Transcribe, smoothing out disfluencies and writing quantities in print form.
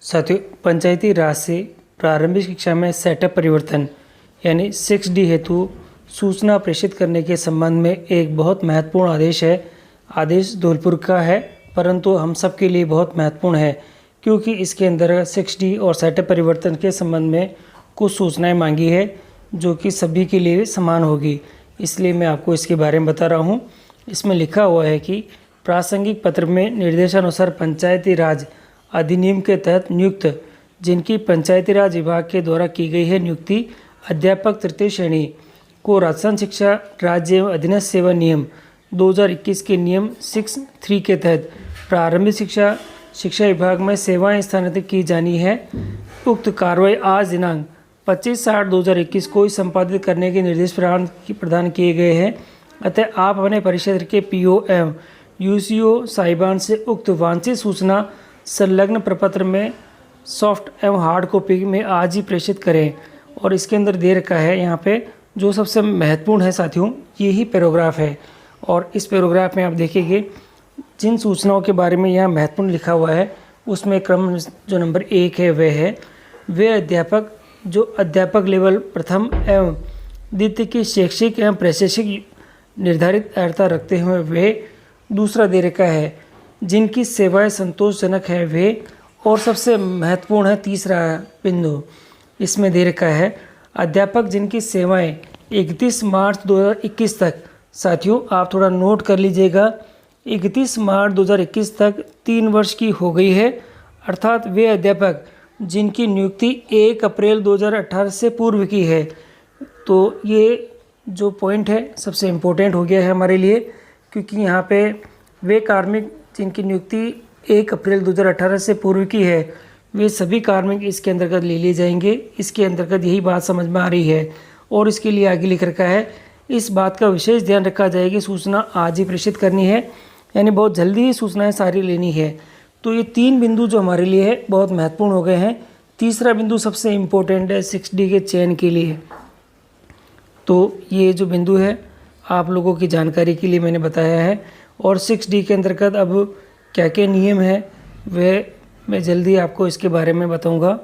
साथियों, पंचायती राज से प्रारंभिक शिक्षा में सेटअप परिवर्तन यानी 6D हेतु सूचना प्रेषित करने के संबंध में एक बहुत महत्वपूर्ण आदेश है। आदेश धौलपुर का है, परंतु हम सब के लिए बहुत महत्वपूर्ण है क्योंकि इसके अंदर 6D और सेटअप परिवर्तन के संबंध में कुछ सूचनाएं मांगी है जो कि सभी के लिए समान होगी। इसलिए मैं आपको इसके बारे में बता रहा हूँ। इसमें लिखा हुआ है कि प्रासंगिक पत्र में निर्देशानुसार पंचायती राज अधिनियम के तहत नियुक्त जिनकी पंचायती राज विभाग के द्वारा की गई है नियुक्ति अध्यापक तृतीय श्रेणी को राजस्थान शिक्षा राज्य एवं अधीनस्थ सेवा नियम 2021 के नियम 6(3) के तहत प्रारंभिक शिक्षा विभाग में सेवाएं स्थानांतरित की जानी है। उक्त कार्रवाई आज दिनांक 25/8/2021 को संपादित करने के निर्देश प्रदान किए गए हैं। अतः आप अपने परिक्षेत्र के पीओ एवं यूसीओ साहिबान से उक्त वांछित सूचना संलग्न प्रपत्र में सॉफ्ट एवं हार्ड कॉपी में आज ही प्रेषित करें। और इसके अंदर दे रखा है यहाँ पे जो सबसे महत्वपूर्ण है साथियों, यही पैराग्राफ है। और इस पैराग्राफ में आप देखेंगे जिन सूचनाओं के बारे में यहाँ महत्वपूर्ण लिखा हुआ है उसमें क्रम जो नंबर 1 है वह है वे अध्यापक जो अध्यापक लेवल प्रथम एवं द्वितीय की शैक्षिक एवं प्रशासनिक निर्धारित अर्हता रखते हुए वे। दूसरा दे रखा है जिनकी सेवाएं संतोषजनक है वे। और सबसे महत्वपूर्ण है तीसरा बिंदु, इसमें दे रखा है अध्यापक जिनकी सेवाएं 31 मार्च 2021 तक। साथियों आप थोड़ा नोट कर लीजिएगा, 31 मार्च 2021 तक 3 वर्ष की हो गई है, अर्थात वे अध्यापक जिनकी नियुक्ति 1 अप्रैल 2018 से पूर्व की है। तो ये जो पॉइंट है सबसे इम्पोर्टेंट हो गया है हमारे लिए, क्योंकि यहाँ पे वे कार्मिक जिनकी नियुक्ति 1 अप्रैल 2018 से पूर्व की है वे सभी कार्मिक इसके अंतर्गत ले लिए जाएंगे। इसके अंतर्गत यही बात समझ में आ रही है। और इसके लिए आगे लिख रखा है इस बात का विशेष ध्यान रखा जाए कि सूचना आज ही प्रेषित करनी है, यानी बहुत जल्दी ही सूचनाएं सारी लेनी है। तो ये 3 बिंदु जो हमारे लिए है बहुत महत्वपूर्ण हो गए हैं। तीसरा बिंदु सबसे इम्पोर्टेंट है 6D के चयन के लिए। तो ये जो बिंदु है आप लोगों की जानकारी के लिए मैंने बताया है। और 6D के अंतर्गत अब क्या क्या नियम है वह मैं जल्दी आपको इसके बारे में बताऊंगा।